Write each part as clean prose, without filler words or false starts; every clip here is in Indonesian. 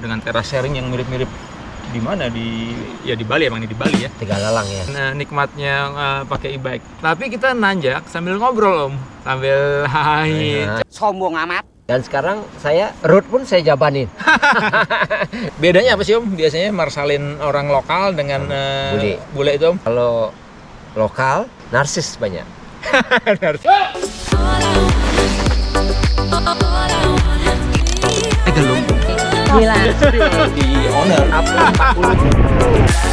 dengan teras sharing yang mirip-mirip di mana di Bali, emang ini di Bali ya. Tegalalang ya. Nah, nikmatnya pakai e-bike. Tapi kita nanjak sambil ngobrol Om, sambil hahi. Sombong amat. Dan sekarang saya road pun saya jabanin. Bedanya apa sih Om? Biasanya marsalin orang lokal dengan bule itu Om? Kalau lokal, narsis banyak. Gila. Di owner apa 40.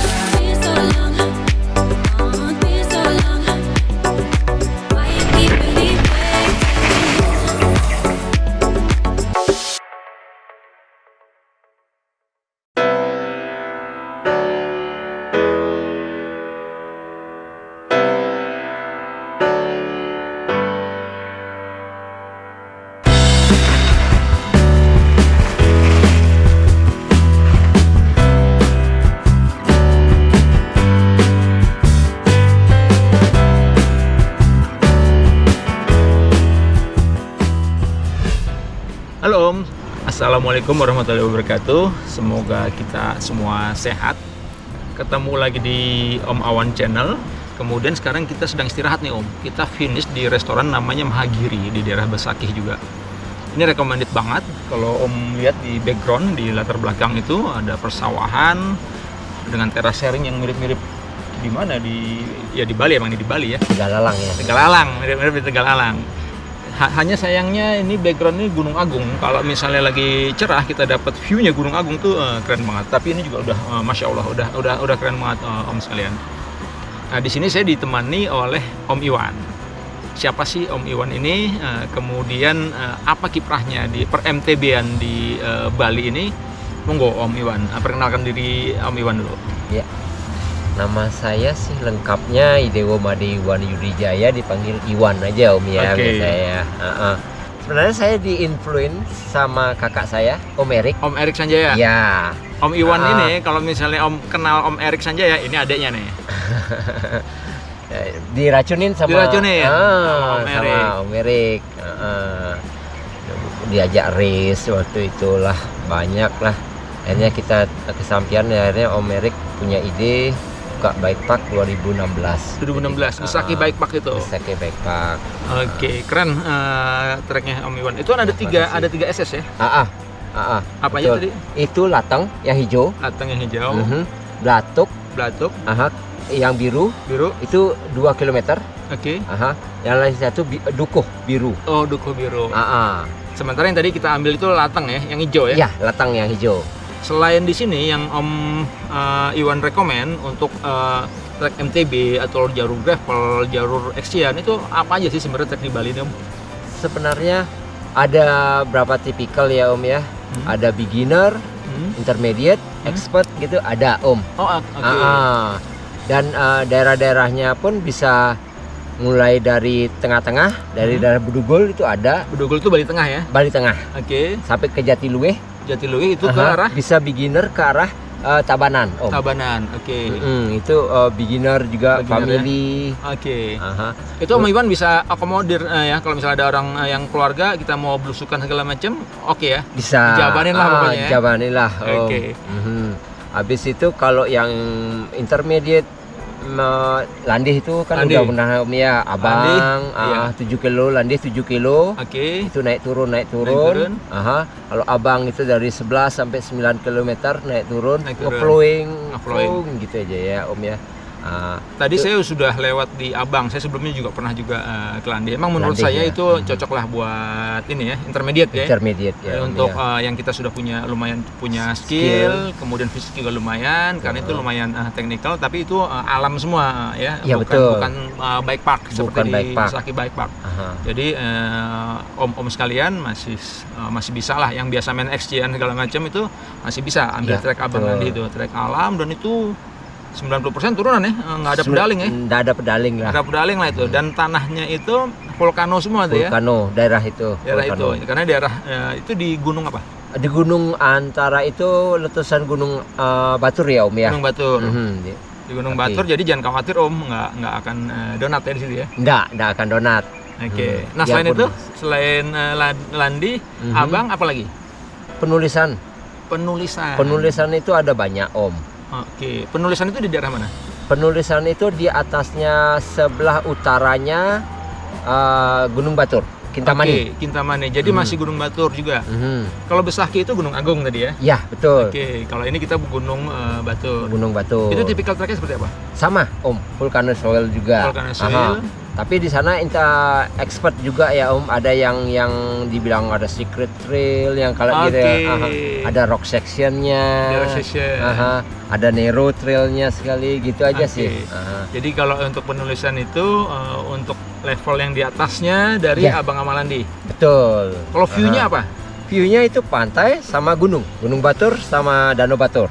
Halo Om, Assalamualaikum warahmatullahi wabarakatuh. Semoga kita semua sehat. Ketemu lagi di Om Awan Channel. Kemudian sekarang kita sedang istirahat nih Om. Kita finish di restoran namanya Mahagiri di daerah Besakih juga. Ini recommended banget. Kalau Om lihat di background, di latar belakang itu ada persawahan dengan teras sharing yang mirip-mirip di mana di Bali, emang ini di Bali ya. Tegalalang ya. Tegalalang, mirip-mirip di Tegalalang. Hanya sayangnya ini background ini Gunung Agung. Kalau misalnya lagi cerah kita dapat view-nya Gunung Agung tuh keren banget. Tapi ini juga udah masya Allah udah keren banget Om sekalian. Nah di sini saya ditemani oleh Om Iwan. Siapa sih Om Iwan ini? Kemudian apa kiprahnya di per MTB-an di Bali ini? Monggo Om Iwan, perkenalkan diri Om Iwan dulu. Ya. Nama saya sih lengkapnya Idewo Made Iwan Yudijaya, dipanggil Iwan aja Om ya. Oke. Saya. Sebenarnya saya di-influence sama kakak saya, Om Erik. Om Erik Sanjaya. Ya. Om Iwan ini kalau misalnya Om kenal Om Erik Sanjaya, ini adiknya nih. Diracunin sama Diracunin sama Om Erik. Sama Om Erik. Diajak race waktu itulah, banyak lah. Akhirnya kita kesampian, akhirnya Om Erik punya ide buka bike park 2016. 2016, Besakih Bike Park itu. Besakih Bike Park. Oke, keren treknya Om Iwan. Itu ada tiga SS ya? Apa aja tadi? Itu latang yang hijau. Latang yang hijau, Blatuk, yang biru itu 2 km. Oke. Yang lain satu dukuh biru. Oh, dukuh biru. Sementara yang tadi kita ambil itu latang ya, yang hijau ya? Ya, latang yang hijau. Selain di sini yang Om Iwan rekomen untuk trek MTB atau jalur gravel, jalur Exian, itu apa aja sih sebenarnya trek di Bali ini Om? Sebenarnya ada berapa tipikal ya Om ya. Ada beginner, intermediate, expert gitu ada Om. Oh, oke. Dan daerah-daerahnya pun bisa mulai dari tengah-tengah, dari daerah Bedugul itu ada. Bedugul itu Bali Tengah ya? Bali Tengah. Oke. Sampai ke Jatiluwe. Jatiluwe itu ke arah? Bisa beginner ke arah Tabanan Om. Tabanan, oke. Itu beginner juga, family. Ya? Oke. Itu Om Iwan bisa akomodir ya, kalau misalnya ada orang yang keluarga kita mau belusukan segala macam, oke ya? Bisa. Jabanin lah pokoknya. Jabanin lah. Oke. Habis itu kalau yang intermediate, Landih itu kan udah pernah Om ya, Abang, 7 kilo, Landih 7 kilo. Oke. Itu naik turun. Kalau Abang itu dari 11 sampai 9 km naik turun. Ngeflowing gitu aja ya Om ya. Tadi saya sudah lewat di Abang, saya sebelumnya juga pernah ke Landih. Emang menurut saya itu cocok lah buat ini ya, intermediate ya. Intermediate ya. Untuk yang kita sudah lumayan punya skill, kemudian fisik juga lumayan, karena itu lumayan technical, tapi itu alam semua ya. Bukan bike park seperti di Besakih Bike Park. Jadi om sekalian masih bisa lah, yang biasa main XCN segala macam itu masih bisa ambil trek Abang Landih itu, trek alam, dan itu 90% turunan ya, nggak ada pedaling ya? Nggak ada pedaling lah. Nggak ada pedaling lah itu, dan tanahnya itu vulkano semua tuh ya? Vulkano, daerah itu. Karena daerah itu di gunung apa? Di gunung antara itu letusan gunung Batur ya Om ya? Gunung Batur. Di Gunung Batur, jadi jangan khawatir Om, nggak akan donat ya di situ ya? Nggak akan donat. Oke. Nah selain itu, selain Landih, Abang apa lagi? Penulisan. Penulisan itu ada banyak Om. Oke, penulisan itu di daerah mana? Penulisan itu di atasnya sebelah utaranya Gunung Batur, Kintamani. Oke, Kintamani. Jadi masih Gunung Batur juga. Kalau Besaki itu Gunung Agung tadi ya? Ya, betul. Oke, kalau ini kita Gunung Batur. Gunung Batur. Itu tipikal treknya seperti apa? Sama Om, vulcanous soil juga. Vulcanous soil. Tapi di sana expert juga ya Om, ada yang dibilang ada secret trail, yang kalau gitu ada rock sectionnya, ada narrow trailnya sekali gitu aja sih. Jadi kalau untuk penulisan itu untuk level yang di atasnya dari Abang Amalandi. Betul. Kalau view-nya apa? View-nya itu pantai sama Gunung Batur sama Danau Batur.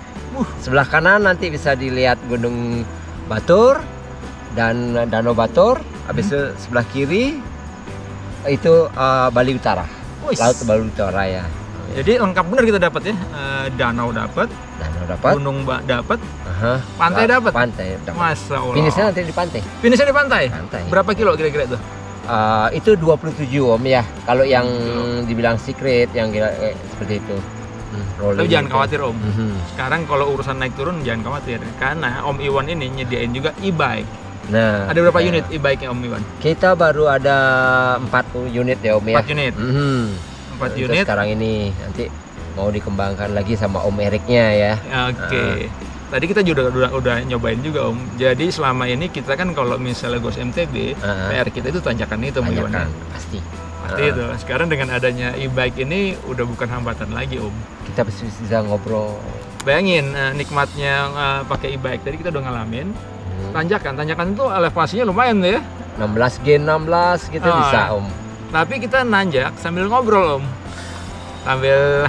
Sebelah kanan nanti bisa dilihat Gunung Batur dan Danau Batur. Habis itu sebelah kiri itu Bali Utara. Laut Bali Utara ya. Jadi lengkap benar kita dapat ya. Danau dapat, Gunung dapat, pantai dapat. Pantai dapat. Masya Allah. Finishnya nanti di pantai. Finishnya di pantai. Pantai. Berapa kilo kira-kira itu? Itu 27 Om ya. Kalau yang dibilang secret yang seperti itu. Tapi jangan khawatir Om. Sekarang kalau urusan naik turun jangan khawatir karena Om Iwan ini nyediain juga e-bike. Nah, ada berapa unit e-bike-nya Om Iwan? Kita baru ada 4 unit ya Om ya. 4 unit. 4 unit. Sekarang ini nanti mau dikembangkan lagi sama Om Eriknya ya. Oke. Tadi kita juga udah nyobain juga Om. Jadi selama ini kita kan kalau misalnya Ghost MTB, PR kita itu tanjakan itu Om Iwan. Pasti itu. Sekarang dengan adanya e-bike ini udah bukan hambatan lagi Om. Kita bisa ngobrol. Bayangin nikmatnya pakai e-bike. Tadi kita udah ngalamin. Tanjakan itu elevasinya lumayan ya. 16 gitu bisa Om. Tapi kita nanjak sambil ngobrol Om. Sambil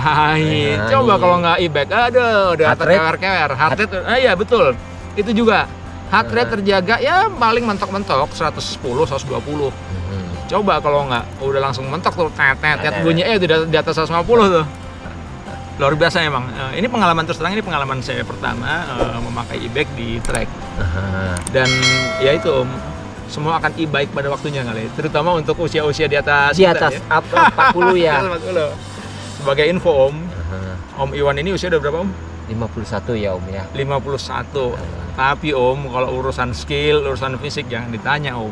coba kalau nggak e-bike, aduh udah kewer-kewer. Heart rate, iya betul. Itu juga. Heart rate terjaga ya paling mentok-mentok 110, 120. Coba kalau nggak, udah langsung mentok tuh, tet bunyinya di atas 150 tuh. Luar biasa emang. Ini pengalaman terus terang, ini pengalaman saya pertama memakai e-bike di trek. Dan ya itu Om, semua akan e-bike pada waktunya kali. Terutama untuk usia-usia di atas. Di atas 40 ya. 40. Sebagai info Om, Om Iwan ini usia udah berapa Om? 51 ya Om ya. 51. Tapi Om, kalau urusan skill, urusan fisik jangan ditanya Om.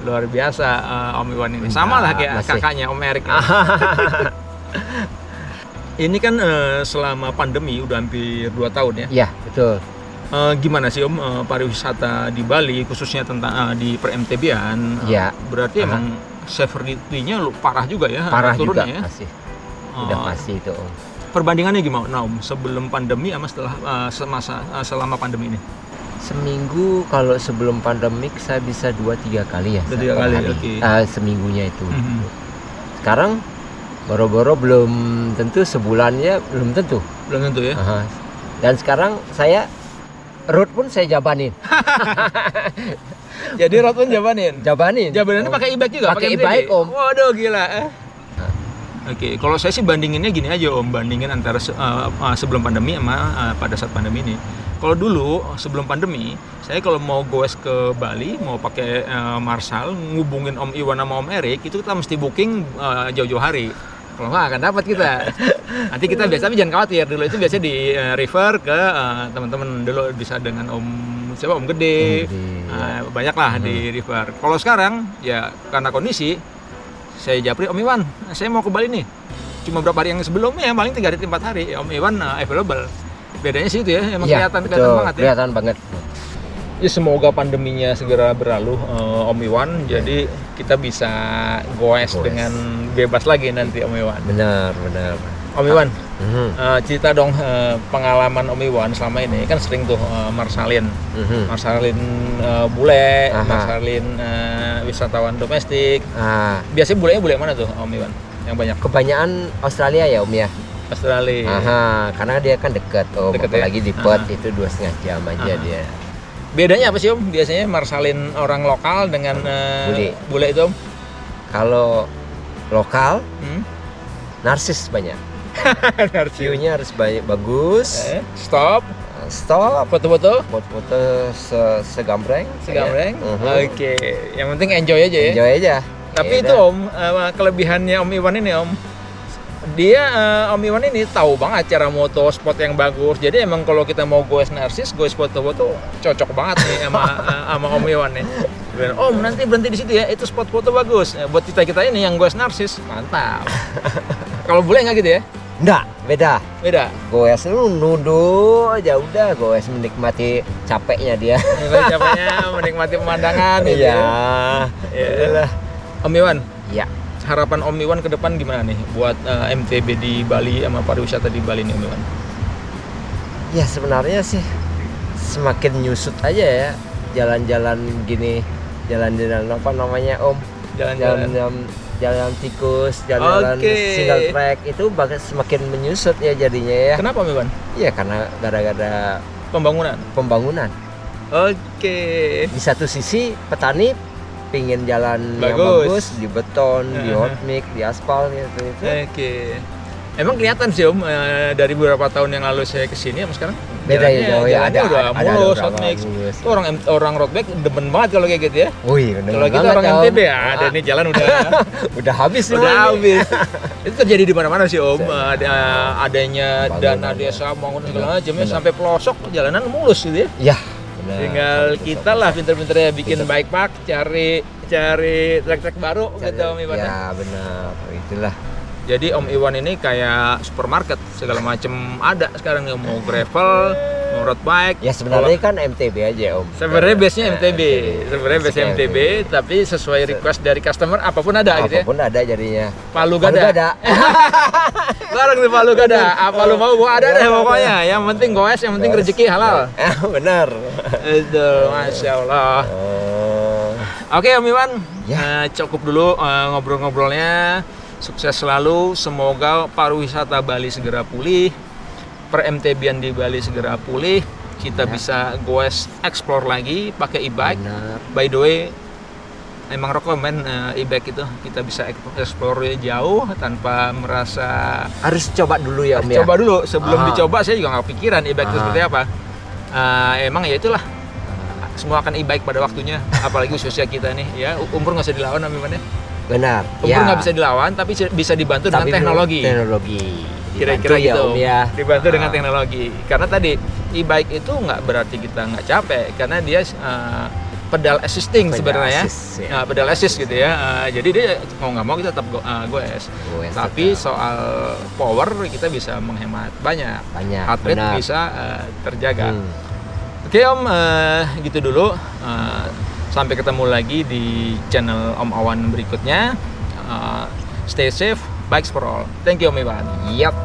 Luar biasa Om Iwan ini. Sama lah kayak kakaknya Om Erik. Ini kan selama pandemi udah hampir 2 tahun ya? Iya, betul. Gimana sih Om pariwisata di Bali, khususnya tentang di per-MTB-an? Iya. Berarti emang severity-nya parah juga ya? Parah juga, ya? pasti. Udah pasti itu Om. Perbandingannya gimana Om? Sebelum pandemi sama setelah selama pandemi ini? Seminggu kalau sebelum pandemik saya bisa 2-3 kali ya. 2-3 kali, oke. Seminggunya itu. Sekarang boro-boro belum tentu, sebulannya belum tentu. Belum tentu ya? Dan sekarang saya road pun saya jabanin. Jadi road pun jabanin? Jabaninnya pakai e-bike juga? Pakai e-bike Om. Waduh gila. Oke, kalau saya sih bandinginnya gini aja Om, bandingin antara sebelum pandemi sama pada saat pandemi ini. Kalau dulu sebelum pandemi, saya kalau mau goes ke Bali, mau pakai Marshall, ngubungin Om Iwan sama Om Erik, itu kita mesti booking jauh-jauh hari. Kalau nggak akan dapat kita. Nanti kita biasa, tapi jangan khawatir, dulu itu biasa di refer ke teman-teman dulu, bisa dengan Om Gede, banyak lah di refer. Kalau sekarang ya karena kondisi, saya japri Om Iwan, saya mau ke Bali nih. Cuma berapa hari yang sebelumnya, paling 3 hari 4 hari Om Iwan available. Bedanya sih itu ya, emang kelihatan banget ya. Kelihatan banget. Ya semoga pandeminya segera berlalu Om Iwan, jadi kita bisa goes dengan bebas lagi nanti Om Iwan. Benar. Om Iwan, cerita dong pengalaman Om Iwan selama ini, kan sering tuh marsalin bule, marsalin wisatawan domestik. Biasanya bulenya mana tuh Om Iwan? Yang banyak? Kebanyakan Australia ya Om ya. Australia. Karena dia kan dekat Om, apalagi di Perth itu 2,5 jam aja dia. Bedanya apa sih Om? Biasanya marsalin orang lokal dengan bule itu Om? Kalau lokal, narsis banyak. View-nya harus bagus. Stop. Foto-foto segambreng. Oke. Yang penting enjoy aja ya. Enjoy aja. Tapi itu Om, kelebihannya Om Iwan ini Om, Dia Om Iwan ini tahu banget cara moto spot yang bagus. Jadi emang kalau kita mau goes narsis, goes foto-foto cocok banget nih sama Om Iwan nih. Bilang, Om nanti berhenti di situ ya, itu spot foto bagus. Buat kita ini yang goes narsis, mantap. Kalau boleh nggak gitu ya? Enggak, beda. Beda. Goes lu nunduk aja udah, goes menikmati capeknya dia. Capeknya menikmati pemandangan gitu. Iya. Ya. Om Iwan, Iya. harapan Om Iwan ke depan gimana nih buat MTB di Bali sama pariwisata di Bali nih Om Iwan? Ya sebenarnya sih semakin nyusut aja ya jalan-jalan gini, jalan-jalan apa namanya Om? Jalan tikus, jalan single track itu semakin menyusut ya jadinya ya. Kenapa Om Iwan? Iya karena gara-gara pembangunan. Oke. Di satu sisi petani pingin jalan yang Bagus. bagus, di beton, di hot mix, di aspal gitu. Oke. Emang kelihatan sih Om dari beberapa tahun yang lalu saya kesini sama sekarang. Beda ya jauh ya, jalannya udah mulus, beberapa hot mix. mulus. Itu orang road bike demen banget kalau kayak gitu ya. Wih, Kalau kita orang MTB ya, ada nih jalan udah udah habis udah semua nih. habis. Itu terjadi di mana-mana sih Om. Adanya dana desa bangun segala macam ya sampai pelosok jalanan mulus gitu ya. Iya. Tinggal kita lah pinter-pinternya bikin bike park, cari trek-trek baru gitu Om Iwan. Ya benar, itulah. Jadi Om Iwan ini kayak supermarket, segala macam ada sekarang nih, mau gravel, mau road bike. Ya sebenarnya kan MTB aja Om. Sebenarnya base-nya MTB, tapi sesuai request dari customer apapun ada gitu ya. Apapun ada jadinya. Palu gada. Bareng tuh palu gada. Apa lu mau gua ada deh pokoknya. Yang penting goes, yang penting rezeki halal. Benar. Itu, masya Allah. Oke Om Iwan, cukup dulu ngobrol-ngobrolnya. Sukses selalu, semoga pariwisata Bali segera pulih, per MTB-an di Bali segera pulih, kita bisa goes explore lagi pakai e-bike. Benar. By the way, emang rekomen e-bike itu kita bisa explore jauh tanpa merasa. Harus coba dulu ya Om ya. Coba dulu, sebelum dicoba saya juga nggak pikiran e-bike itu seperti apa. Emang ya itulah, semua akan e-bike pada waktunya, apalagi usia kita nih ya, umur nggak usah dilawan Om Iwan ya. Benar. Umur nggak bisa dilawan, tapi bisa dibantu dengan teknologi. Kira-kira ya, gitu. Om ya. Dibantu dengan teknologi. Karena tadi e-bike itu nggak berarti kita nggak capek, karena dia pedal assisting sebenarnya. Pedal assist gitu ya. Jadi dia mau nggak mau kita tetap goes. Tapi soal power kita bisa menghemat banyak. Heart rate bisa terjaga. Oke Om, gitu dulu. Sampai ketemu lagi di channel Om Awan berikutnya. Stay safe, bikes for all. Thank you Om Iwan. Yap.